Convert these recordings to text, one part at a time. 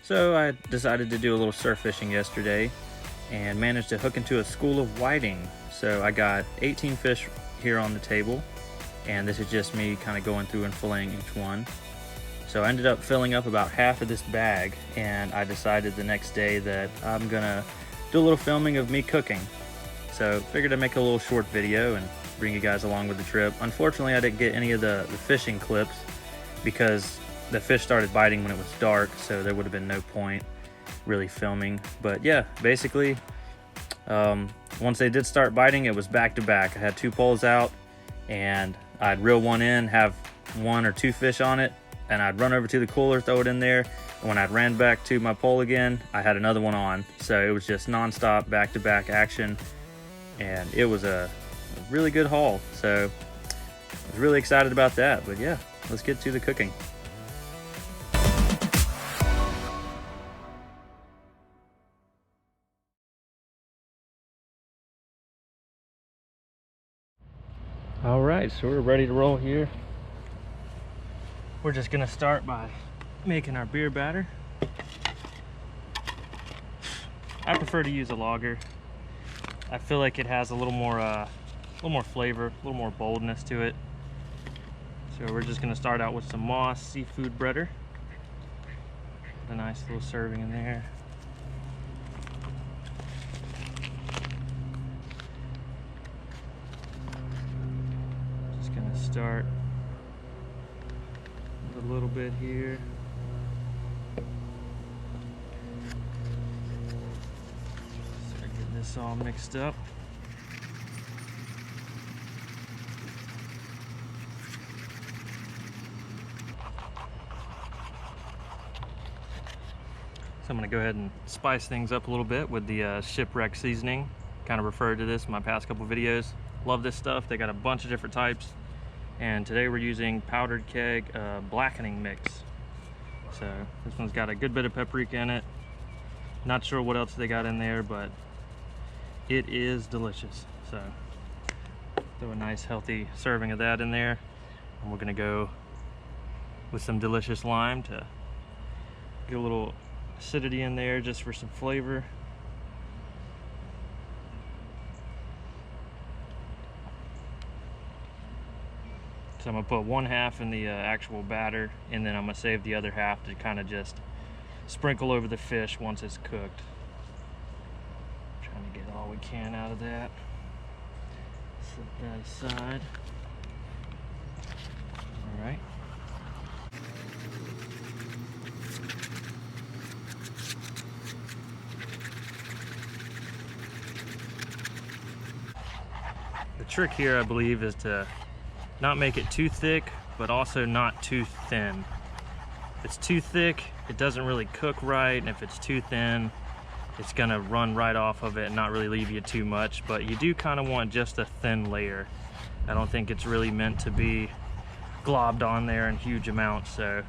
So I decided to do a little surf fishing yesterday and managed to hook into a school of whiting. So I got 18 fish here on the table, and this is just me kind of going through and filleting each one. So I ended up filling up about half of this bag, and I decided the next day that I'm gonna do a little filming of me cooking. So figured I'd make a little short video and bring you guys along with the trip. Unfortunately, I didn't get any of the fishing clips because the fish started biting when it was dark, so there would have been no point really filming. But yeah, basically, once they did start biting, it was back to back. I had 2 poles out, and I'd reel one in, have 1 or 2 fish on it, and I'd run over to the cooler, throw it in there, and when I ran back to my pole again, I had another one on. So it was just non-stop, back-to-back action, and it was a really good haul. So I was really excited about that. But yeah, let's get to the cooking. All right, so we're ready to roll here. We're just gonna start by making our beer batter. I prefer to use a lager. I feel like it has a little more flavor, a little more boldness to it. So we're just gonna start out with some Moss seafood breader. A nice little serving in there. Just gonna start with a little bit here. Start getting this all mixed up. So I'm gonna go ahead and spice things up a little bit with the shipwreck seasoning. Kind of referred to this in my past couple videos. Love this stuff. They got a bunch of different types. And today we're using powdered keg blackening mix. So this one's got a good bit of paprika in it. Not sure what else they got in there, but it is delicious. So throw a nice healthy serving of that in there. And we're gonna go with some delicious lime to get a little acidity in there just for some flavor. So I'm gonna put 1/2 in the actual batter, and then I'm gonna save the other half to kind of just sprinkle over the fish once it's cooked. Trying to get all we can out of that. Set that aside. All right. The trick here, I believe, is to not make it too thick, but also not too thin. If it's too thick, it doesn't really cook right, and if it's too thin, it's gonna run right off of it and not really leave you too much. But you do kind of want just a thin layer. I don't think it's really meant to be globbed on there in huge amounts, so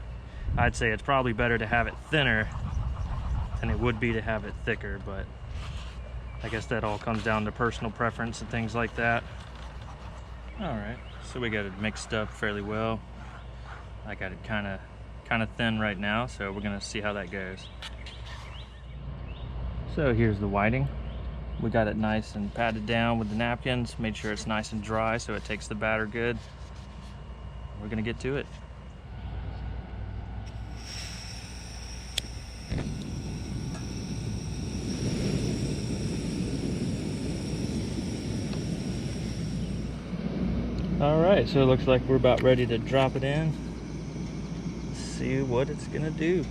I'd say it's probably better to have it thinner than it would be to have it thicker, but I guess that all comes down to personal preference and things like that. All right, so we got it mixed up fairly well. I got it kind of thin right now, so we're gonna see how that goes. So here's the whiting. We got it nice and patted down with the napkins, made sure it's nice and dry so it takes the batter good. We're gonna get to it. All right, so it looks like we're about ready to drop it in. See what it's gonna do.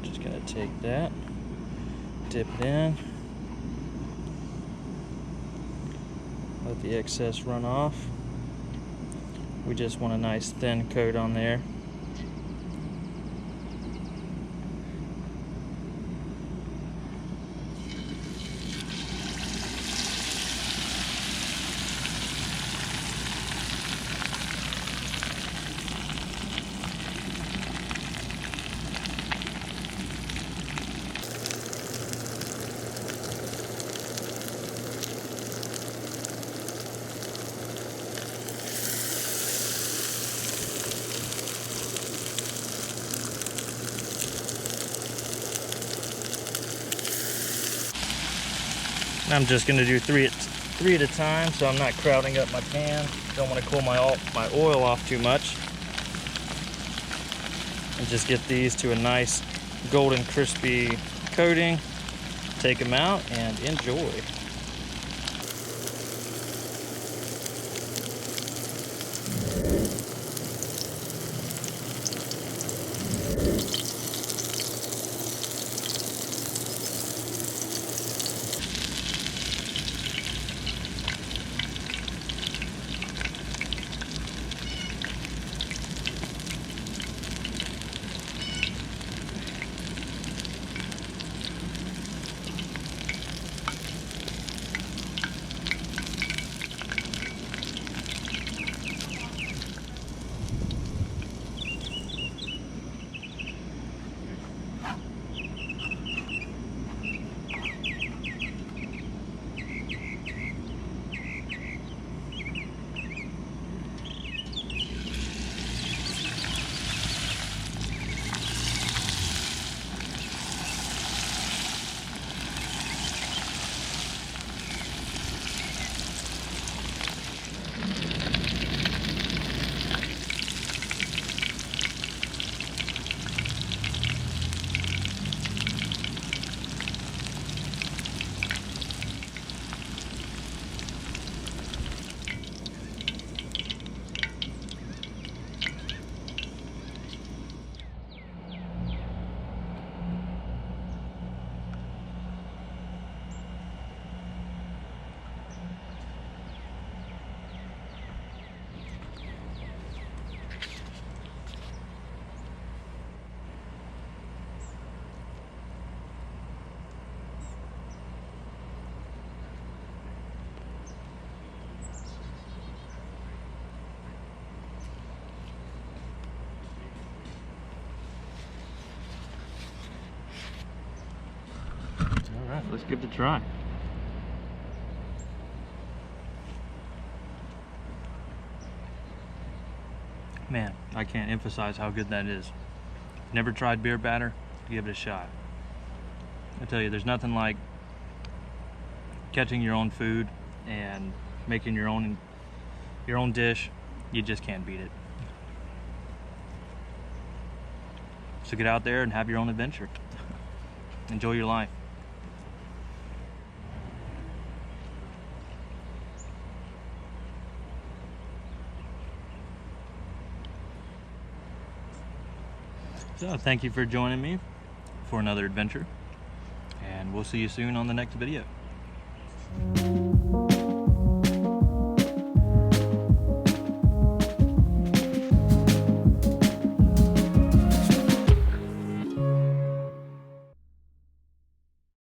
Just gonna take that, dip it in, let the excess run off. We just want a nice thin coat on there. And I'm just gonna do three at a time, so I'm not crowding up my pan. Don't want to cool my oil off too much. And just get these to a nice golden crispy coating. Take them out and enjoy. Alright, let's give it a try. Man, I can't emphasize how good that is. Never tried beer batter? Give it a shot. I tell you, there's nothing like catching your own food and making your own dish. You just can't beat it. So get out there and have your own adventure. Enjoy your life. So thank you for joining me for another adventure, and we'll see you soon on the next video.